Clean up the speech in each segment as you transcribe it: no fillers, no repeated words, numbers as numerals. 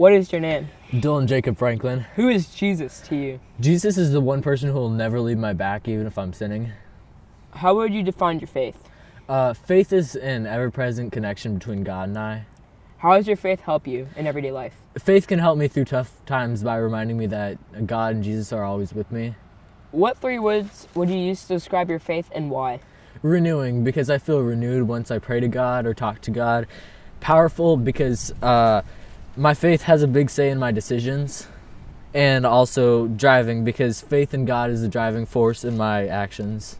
What is your name? Dylan Jacob Franklin. Who is Jesus to you? Jesus is the one person who will never leave my back even if I'm sinning. How would you define your faith? Faith is an ever-present connection between God and I. How does your faith help you in everyday life? Faith can help me through tough times by reminding me that God and Jesus are always with me. What 3 words would you use to describe your faith and why? Renewing, because I feel renewed once I pray to God or talk to God. Powerful, because my faith has a big say in my decisions. And also driving, because faith in God is the driving force in my actions.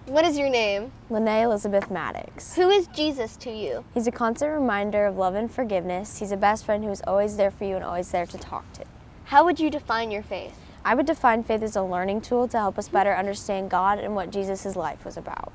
What is your name? Lene Elizabeth Maddox. Who is Jesus to you? He's a constant reminder of love and forgiveness. He's a best friend who is always there for you and always there to talk to. How would you define your faith? I would define faith as a learning tool to help us better understand God and what Jesus' life was about.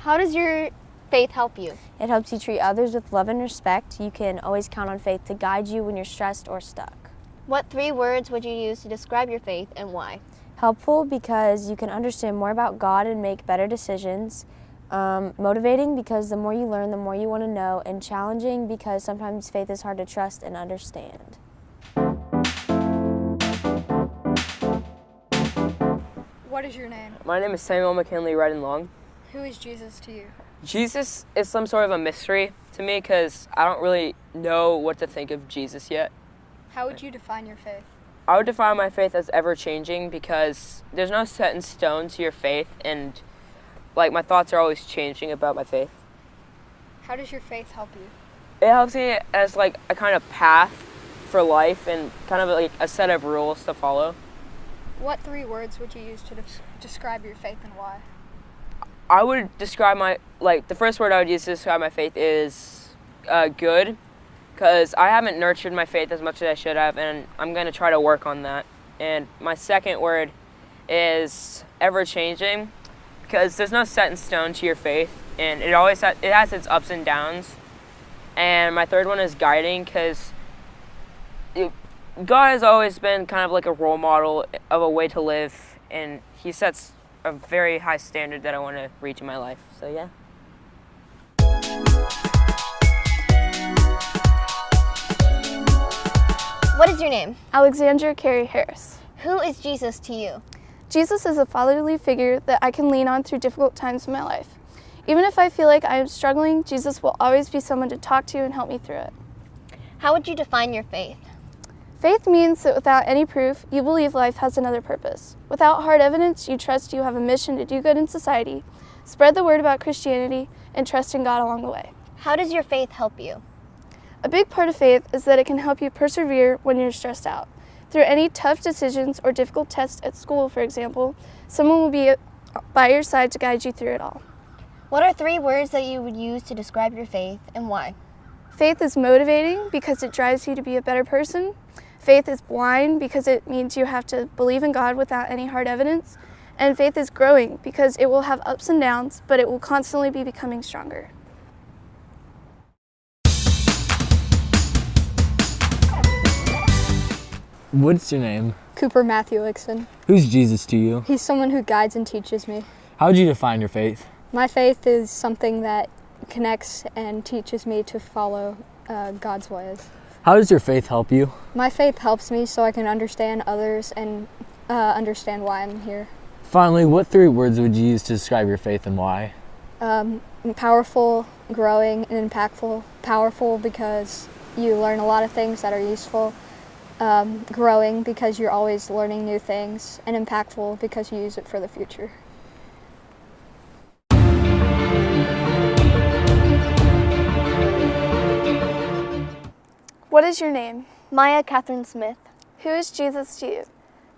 How does your faith help you? It helps you treat others with love and respect. You can always count on faith to guide you when you're stressed or stuck. What 3 words would you use to describe your faith and why? Helpful because you can understand more about God and make better decisions. Motivating because the more you learn, the more you want to know. And challenging because sometimes faith is hard to trust and understand. What is your name? My name is Samuel McKinley Redden-Long. Who is Jesus to you? Jesus is some sort of a mystery to me because I don't really know what to think of Jesus yet. How would you define your faith? I would define my faith as ever-changing because there's no set in stone to your faith, and my thoughts are always changing about my faith. How does your faith help you? It helps me as a kind of path for life and kind of a set of rules to follow. What 3 words would you use to describe your faith and why? I would describe the first word I would use to describe my faith is good. Because I haven't nurtured my faith as much as I should have, and I'm going to try to work on that. And my second word is ever-changing, because there's no set in stone to your faith, and it has its ups and downs. And my third one is guiding, because God has always been kind of like a role model of a way to live, and he sets a very high standard that I want to reach in my life. So yeah. What is your name? Alexandra Carey Harris. Who is Jesus to you? Jesus is a fatherly figure that I can lean on through difficult times in my life. Even if I feel like I am struggling, Jesus will always be someone to talk to and help me through it. How would you define your faith? Faith means that without any proof, you believe life has another purpose. Without hard evidence, you trust you have a mission to do good in society, spread the word about Christianity, and trust in God along the way. How does your faith help you? A big part of faith is that it can help you persevere when you're stressed out. Through any tough decisions or difficult tests at school, for example, someone will be by your side to guide you through it all. What are 3 words that you would use to describe your faith and why? Faith is motivating because it drives you to be a better person. Faith is blind because it means you have to believe in God without any hard evidence. And faith is growing because it will have ups and downs, but it will constantly be becoming stronger. What's your name? Cooper Matthew Lickson. Who's Jesus to you? He's someone who guides and teaches me. How would you define your faith? My faith is something that connects and teaches me to follow God's ways. How does your faith help you? My faith helps me so I can understand others and understand why I'm here. Finally, what 3 words would you use to describe your faith and why? Powerful, growing, and impactful. Powerful because you learn a lot of things that are useful. Growing because you're always learning new things, and impactful because you use it for the future. What is your name? Maya Catherine Smith. Who is Jesus to you?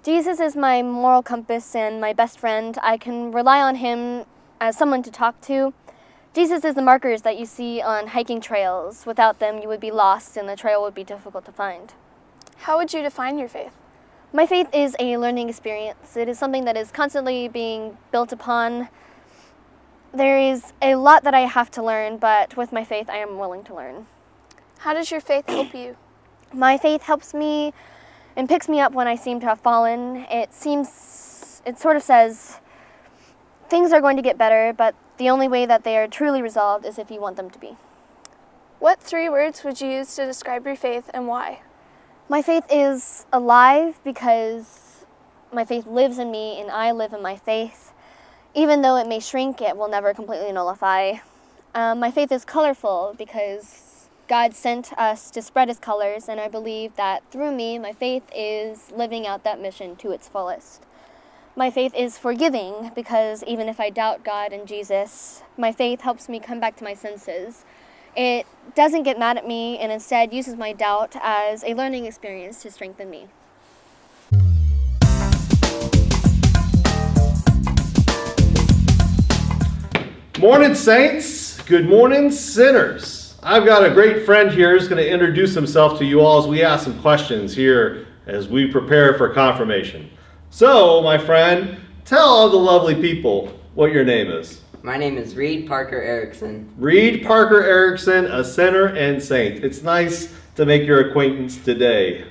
Jesus is my moral compass and my best friend. I can rely on him as someone to talk to. Jesus is the markers that you see on hiking trails. Without them, you would be lost and the trail would be difficult to find. How would you define your faith? My faith is a learning experience. It is something that is constantly being built upon. There is a lot that I have to learn, but with my faith, I am willing to learn. How does your faith help you? My faith helps me and picks me up when I seem to have fallen. It sort of says, Things are going to get better, but the only way that they are truly resolved is if you want them to be. What 3 words would you use to describe your faith and why? My faith is alive because my faith lives in me and I live in my faith. Even though it may shrink, it will never completely nullify. My faith is colorful because God sent us to spread his colors, and I believe that through me, my faith is living out that mission to its fullest. My faith is forgiving because even if I doubt God and Jesus, my faith helps me come back to my senses. It doesn't get mad at me and instead uses my doubt as a learning experience to strengthen me. Morning, saints. Good morning, sinners. I've got a great friend here who's going to introduce himself to you all as we ask some questions here as we prepare for confirmation. So, my friend, tell all the lovely people what your name is. My name is Reed Parker Erickson. Reed Parker Erickson, a sinner and saint. It's nice to make your acquaintance today.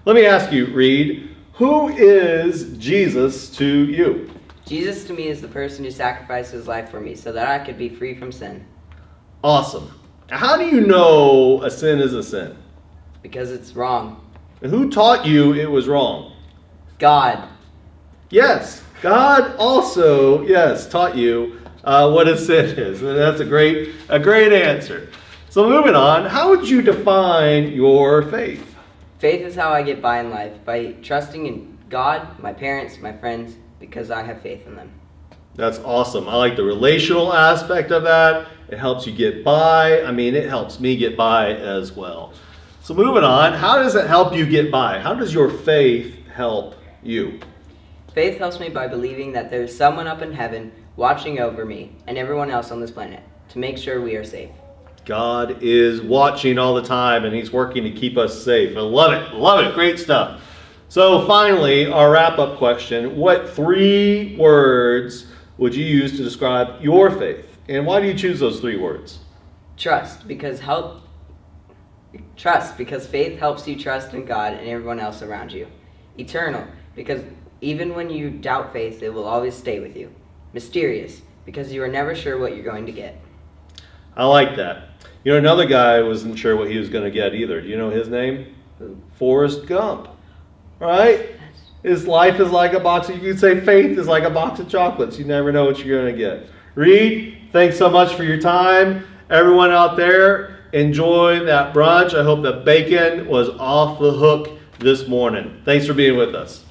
Let me ask you, Reed, who is Jesus to you? Jesus to me is the person who sacrificed his life for me so that I could be free from sin. Awesome. How do you know a sin is a sin? Because it's wrong. And who taught you it was wrong? God. Yes, God also, taught you what a sin is. And that's a great answer. So moving on, how would you define your faith? Faith is how I get by in life, by trusting in God, my parents, my friends, because I have faith in them. That's awesome. I like the relational aspect of that. It helps you get by. I mean, it helps me get by as well. So moving on, how does it help you get by? How does your faith help you? Faith helps me by believing that there is someone up in heaven watching over me and everyone else on this planet to make sure we are safe. God is watching all the time and he's working to keep us safe. I love it, great stuff. So finally, our wrap-up question, what 3 words would you use to describe your faith? And why do you choose those 3 words? Trust, because faith helps you trust in God and everyone else around you. Eternal, because even when you doubt faith, it will always stay with you. Mysterious, because you are never sure what you're going to get. I like that. You know, another guy wasn't sure what he was going to get either. Do you know his name? Forrest Gump. Right? His life is like a box of, you could say faith is like a box of chocolates. You never know what you're going to get. Reed, thanks so much for your time. Everyone out there, enjoy that brunch. I hope the bacon was off the hook this morning. Thanks for being with us.